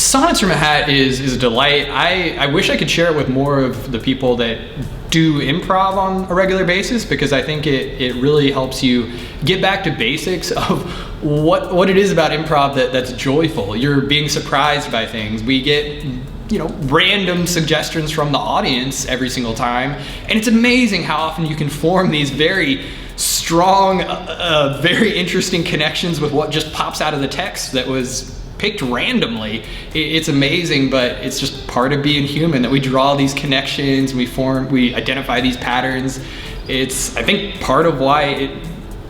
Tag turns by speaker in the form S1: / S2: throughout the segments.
S1: Sonnets from a Hat is a delight. I wish I could share it with more of the people that do improv on a regular basis, because I think it really helps you get back to basics of what it is about improv that's joyful. You're being surprised by things. We get random suggestions from the audience every single time, and it's amazing how often you can form these very strong, very interesting connections with what just pops out of the text that was picked randomly. It's amazing, but it's just part of being human that we draw these connections, we identify these patterns. It's, I think, part of why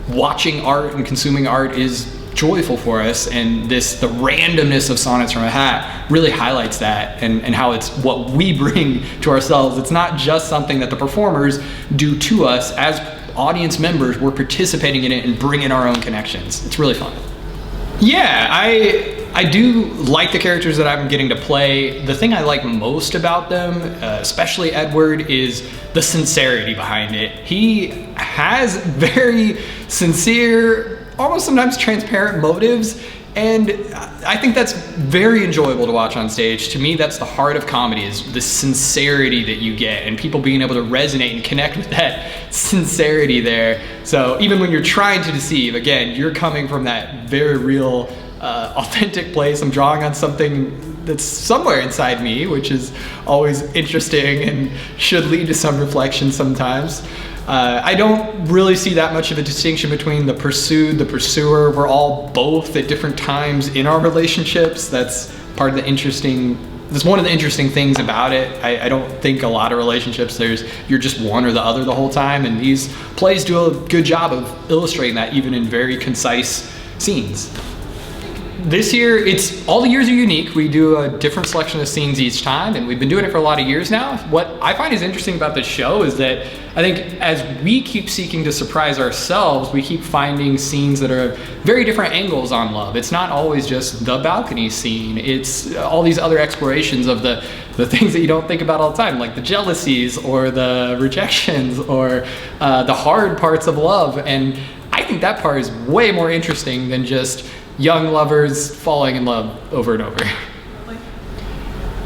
S1: watching art and consuming art is joyful for us, and the randomness of Sonnets from a Hat really highlights that, and how it's what we bring to ourselves. It's not just something that the performers do to us. As audience members, we're participating in it and bringing our own connections. It's really fun. Yeah, I do like the characters that I'm getting to play. The thing I like most about them, especially Edward, is the sincerity behind it. He has very sincere, almost sometimes transparent motives, and I think that's very enjoyable to watch on stage. To me, that's the heart of comedy, is the sincerity that you get, and people being able to resonate and connect with that sincerity there. So even when you're trying to deceive, again, you're coming from that very real, authentic place. I'm drawing on something that's somewhere inside me, which is always interesting and should lead to some reflection sometimes. I don't really see that much of a distinction between the pursued, the pursuer. We're all both at different times in our relationships. That's part of the interesting, that's one of the interesting things about it. I don't think a lot of relationships you're just one or the other the whole time, and these plays do a good job of illustrating that, even in very concise scenes. This year, all the years are unique. We do a different selection of scenes each time, and we've been doing it for a lot of years now. What I find is interesting about this show is that I think as we keep seeking to surprise ourselves, we keep finding scenes that are very different angles on love. It's not always just the balcony scene. It's all these other explorations of the things that you don't think about all the time, like the jealousies or the rejections or the hard parts of love. And I think that part is way more interesting than just young lovers falling in love over and over.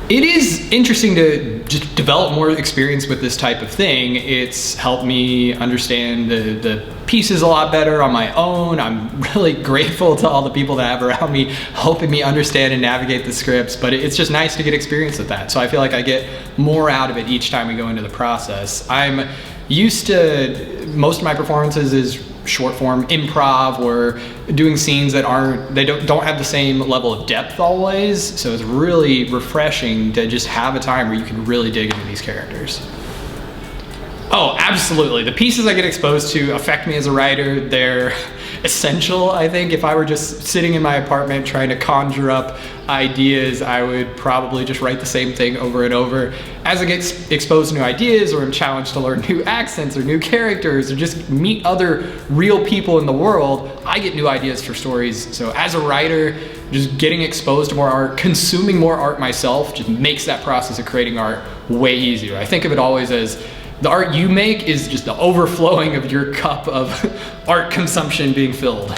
S1: It is interesting to just develop more experience with this type of thing. It's helped me understand the pieces a lot better on my own. I'm really grateful to all the people that I have around me helping me understand and navigate the scripts, but it's just nice to get experience with that. So I feel like I get more out of it each time we go into the process. I'm used to, most of my performances is short form improv, or doing scenes that don't have the same level of depth always. So it's really refreshing to just have a time where you can really dig into these characters. Oh, absolutely. The pieces I get exposed to affect me as a writer. They're essential, I think. If I were just sitting in my apartment trying to conjure up ideas, I would probably just write the same thing over and over. As I get exposed to new ideas, or I'm challenged to learn new accents or new characters, or just meet other real people in the world, I get new ideas for stories. So as a writer, just getting exposed to more art, consuming more art myself, just makes that process of creating art way easier. I think of it always as the art you make is just the overflowing of your cup of art consumption being filled.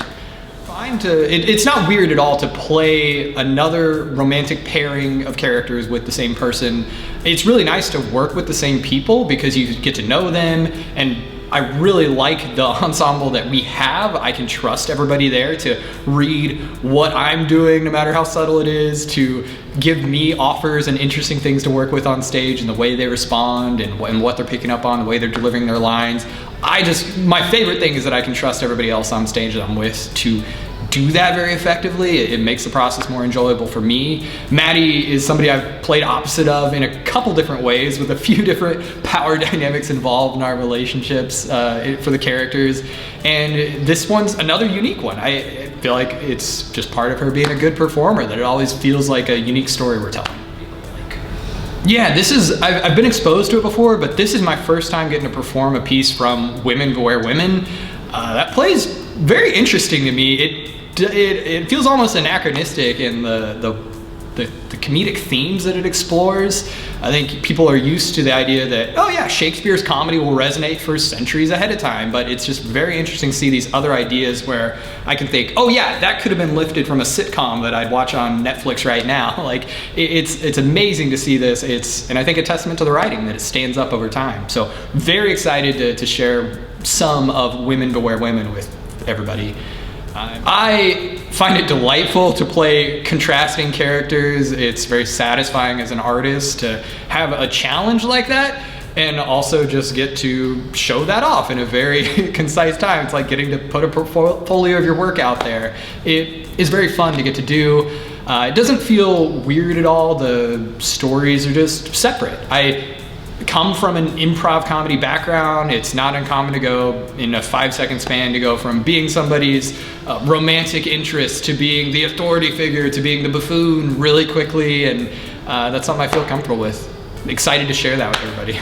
S1: It's not weird at all to play another romantic pairing of characters with the same person. It's really nice to work with the same people because you get to know them, and I really like the ensemble that we have. I can trust everybody there to read what I'm doing, no matter how subtle it is, to give me offers and interesting things to work with on stage, and the way they respond and what they're picking up on, the way they're delivering their lines. My favorite thing is that I can trust everybody else on stage that I'm with to do that very effectively. It makes the process more enjoyable for me. Maddie is somebody I've played opposite of in a couple different ways, with a few different power dynamics involved in our relationships for the characters. And this one's another unique one. I feel like it's just part of her being a good performer, that it always feels like a unique story we're telling. Yeah, I've been exposed to it before, but this is my first time getting to perform a piece from Women Beware Women. That play's very interesting to me. It feels almost anachronistic in the the comedic themes that it explores. I think people are used to the idea that, oh yeah, Shakespeare's comedy will resonate for centuries ahead of time, but it's just very interesting to see these other ideas where I can think, oh yeah, that could have been lifted from a sitcom that I'd watch on Netflix right now. Like, it's amazing to see this. And I think a testament to the writing that it stands up over time. So very excited to share some of Women Beware Women with everybody. I find it delightful to play contrasting characters. It's very satisfying as an artist to have a challenge like that, and also just get to show that off in a very concise time. It's like getting to put a portfolio of your work out there. It is very fun to get to do. It doesn't feel weird at all. The stories are just separate. I come from an improv comedy background. It's not uncommon to go in a 5-second span to go from being somebody's romantic interest to being the authority figure to being the buffoon really quickly, and that's something I feel comfortable with. Excited to share that with everybody.